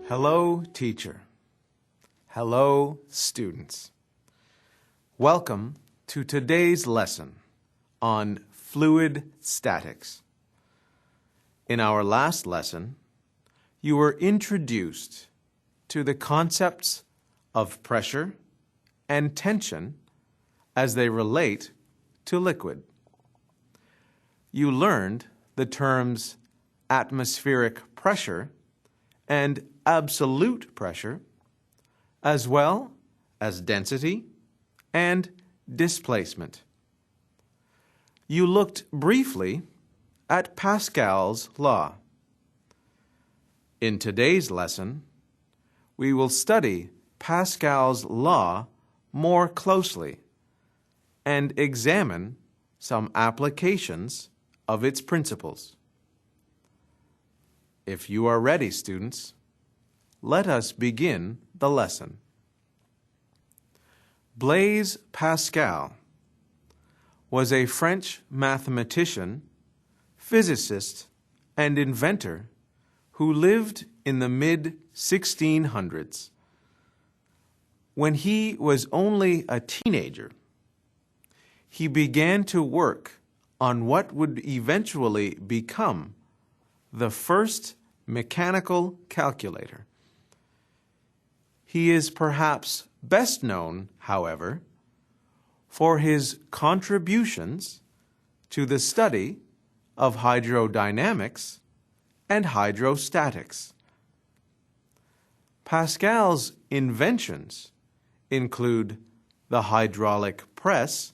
Hello, teacher. Hello, students. Welcome to today's lesson on fluid statics. In our last lesson, you were introduced to the concepts of pressure and tension as they relate to liquid. You learned the terms atmospheric pressure and absolute pressure, as well as density and displacement. You looked briefly at Pascal's law. In today's lesson, we will study Pascal's law more closely and examine some applications of its principles. If you are ready, students, let us begin the lesson. Blaise Pascal was a French mathematician, physicist, and inventor who lived in the mid-1600s. When he was only a teenager, he began to work on what would eventually become the first mechanical calculator. He is perhaps best known, however, for his contributions to the study of hydrodynamics and hydrostatics. Pascal's inventions include the hydraulic press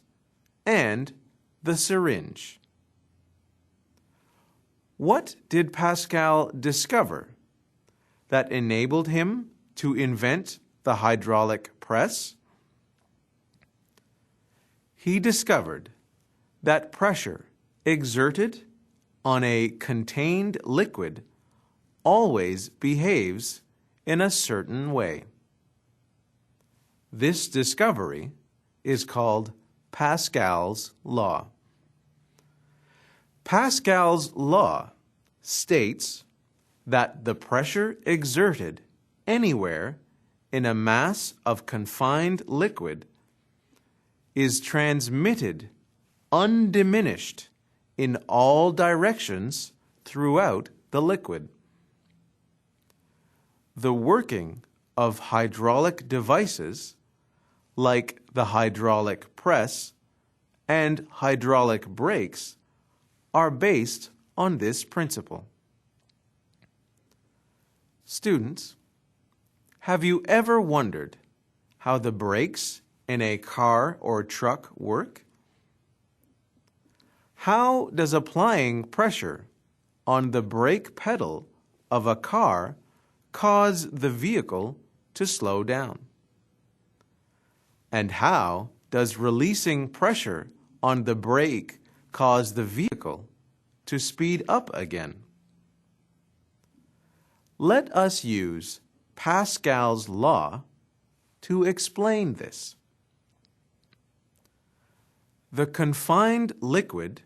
and the syringe. What did Pascal discover that enabled him to invent the hydraulic press? He discovered that pressure exerted on a contained liquid always behaves in a certain way. This discovery is called Pascal's law. Pascal's law states that the pressure exerted anywhere in a mass of confined liquid is transmitted undiminished in all directions throughout the liquid. The working of hydraulic devices, like the hydraulic press and hydraulic brakes, are based on this principle. Students, have you ever wondered how the brakes in a car or truck work? How does applying pressure on the brake pedal of a car cause the vehicle to slow down? And how does releasing pressure on the brake cause the vehicle to speed up again? Let us use Pascal's law to explain this. The confined liquid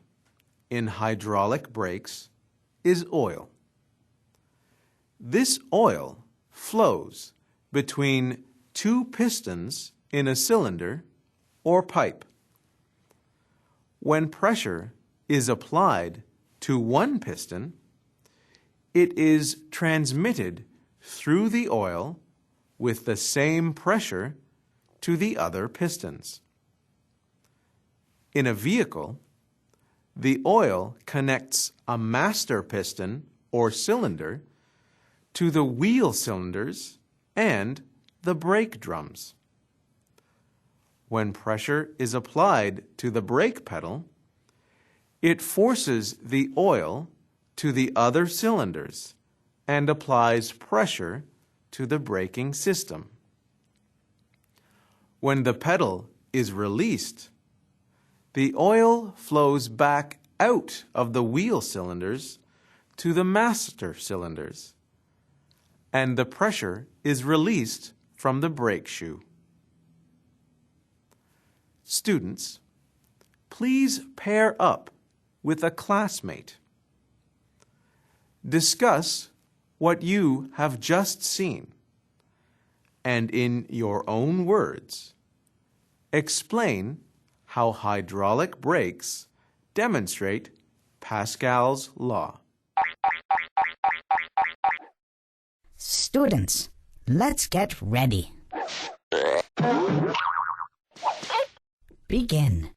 in hydraulic brakes is oil. This oil flows between two pistons in a cylinder or pipe. When pressure is applied to one piston, it is transmitted through the oil with the same pressure to the other pistons. In a vehicle, the oil connects a master piston or cylinder to the wheel cylinders and the brake drums. When pressure is applied to the brake pedal, it forces the oil to the other cylinders and applies pressure to the braking system. When the pedal is released, the oil flows back out of the wheel cylinders to the master cylinders, and the pressure is released from the brake shoe. Students, please pair up with a classmate. Discuss what you have just seen and in your own words, explain how hydraulic brakes demonstrate Pascal's law. Students, let's get ready. Begin.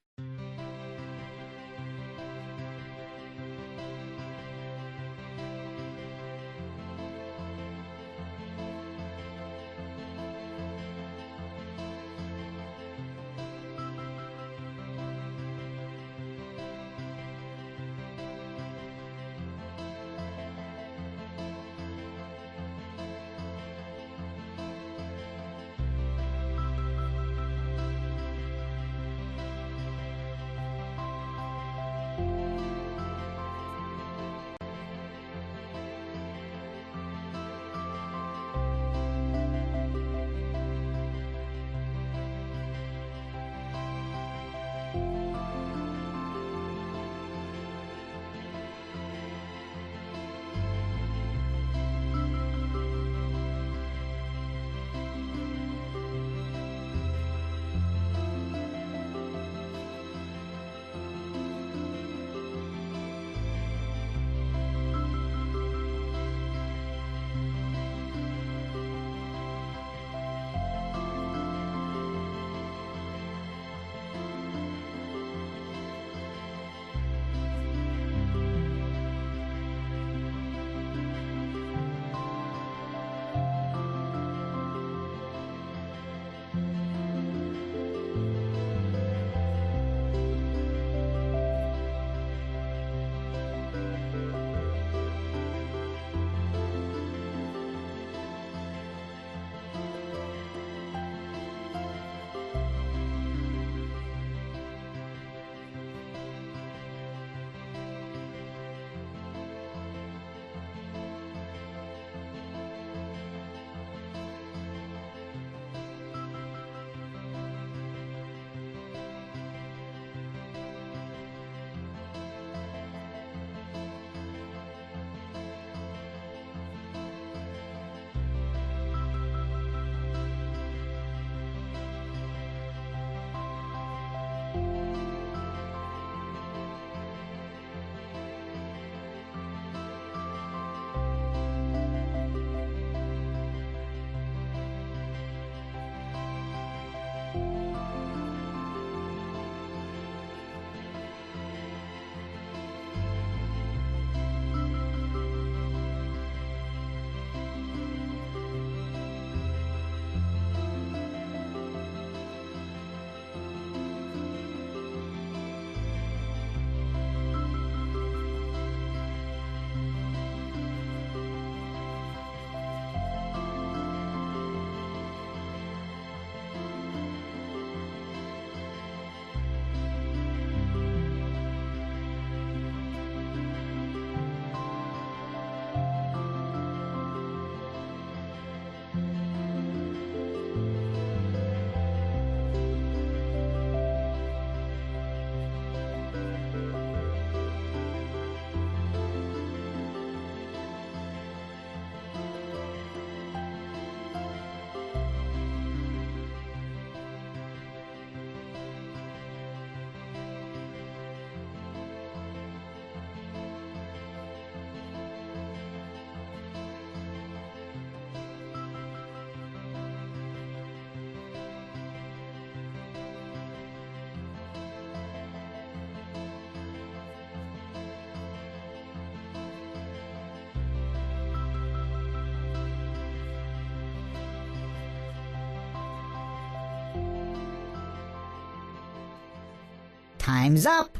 Time's up.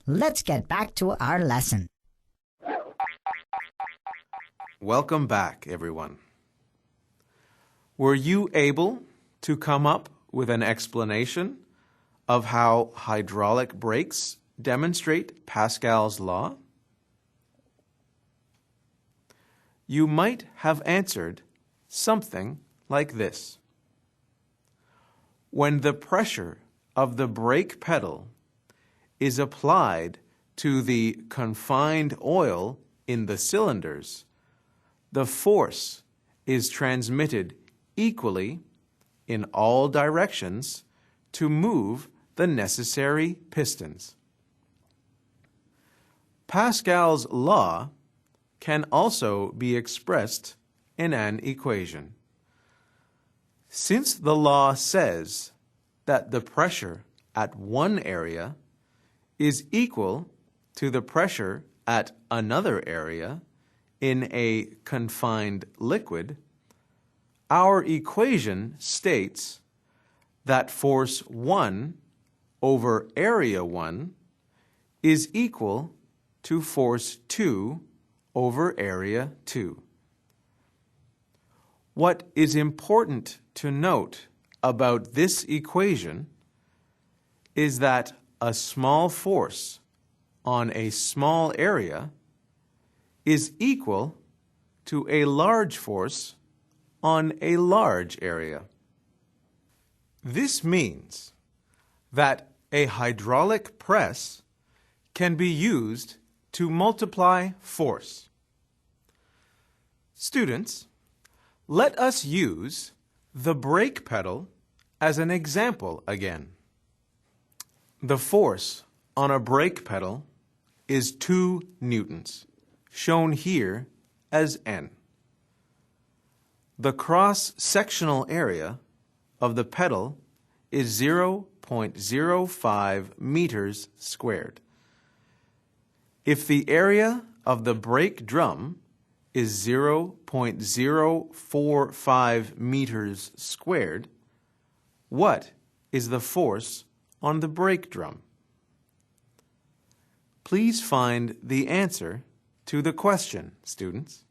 Let's get back to our lesson. Welcome back, everyone. Were you able to come up with an explanation of how hydraulic brakes demonstrate Pascal's law? You might have answered something like this. When the pressure of the brake pedal is applied to the confined oil in the cylinders, the force is transmitted equally in all directions to move the necessary pistons. Pascal's law can also be expressed in an equation. Since the law says that the pressure at one area is equal to the pressure at another area in a confined liquid, our equation states that force 1 over area 1 is equal to force 2 over area 2. What is important to note about this equation is that a small force on a small area is equal to a large force on a large area. This means that a hydraulic press can be used to multiply force. Students, let us use the brake pedal as an example again. The force on a brake pedal is 2 newtons, shown here as N. The cross-sectional area of the pedal is 0.05 meters squared. If the area of the brake drum is 0.045 meters squared, what is the force on the brake drum? Please find the answer to the question, students.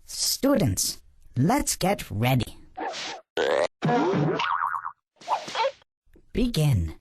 Students, let's get ready. Begin.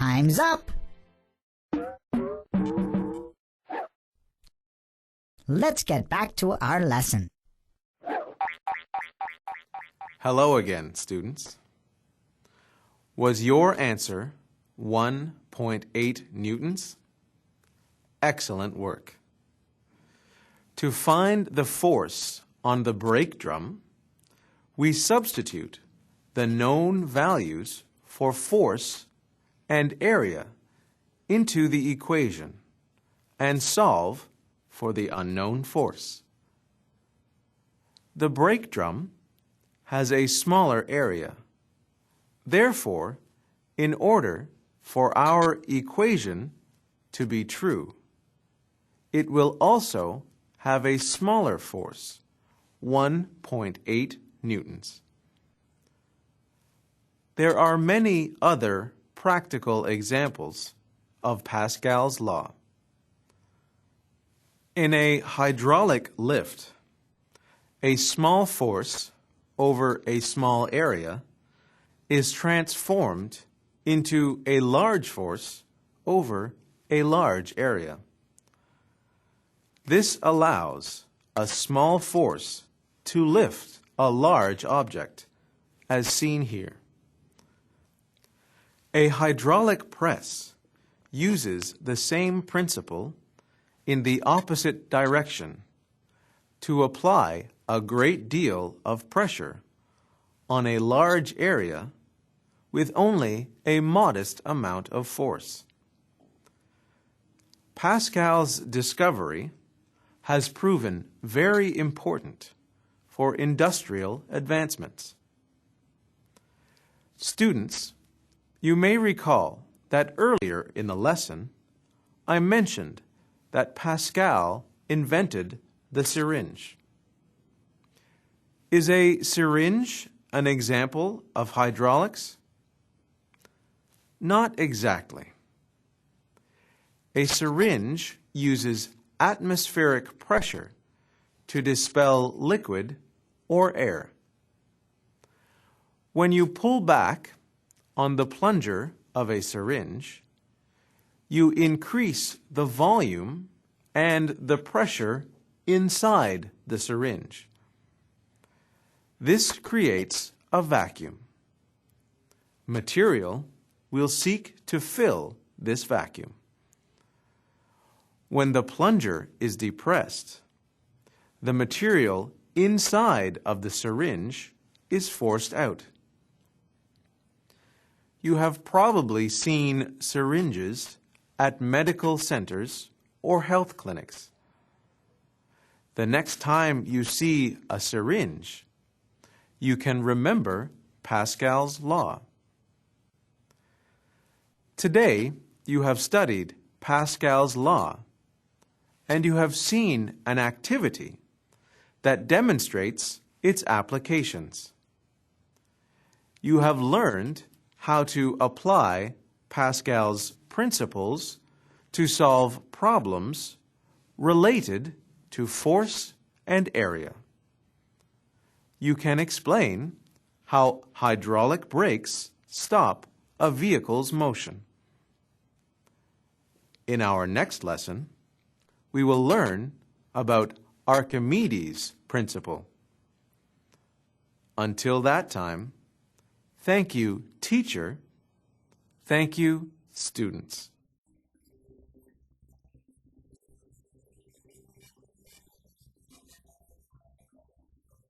Time's up. Let's get back to our lesson. Hello again, students. Was your answer 1.8 newtons? Excellent work. To find the force on the brake drum, we substitute the known values for force and area into the equation and solve for the unknown force. The brake drum has a smaller area. Therefore, in order for our equation to be true, it will also have a smaller force, 1.8 newtons. There are many other practical examples of Pascal's law. In a hydraulic lift, a small force over a small area is transformed into a large force over a large area. This allows a small force to lift a large object, as seen here. A hydraulic press uses the same principle in the opposite direction to apply a great deal of pressure on a large area with only a modest amount of force. Pascal's discovery has proven very important for industrial advancements. Students, you may recall that earlier in the lesson, I mentioned that Pascal invented the syringe. Is a syringe an example of hydraulics? Not exactly. A syringe uses atmospheric pressure to dispel liquid or air. When you pull back on the plunger of a syringe, you increase the volume and the pressure inside the syringe. This creates a vacuum. Material will seek to fill this vacuum. When the plunger is depressed, the material inside of the syringe is forced out. You have probably seen syringes at medical centers or health clinics. The next time you see a syringe, you can remember Pascal's law. Today, you have studied Pascal's law, and you have seen an activity that demonstrates its applications. You have learned how to apply Pascal's principles to solve problems related to force and area. You can explain how hydraulic brakes stop a vehicle's motion. In our next lesson, we will learn about Archimedes' principle. Until that time, thank you, teacher. Thank you, students.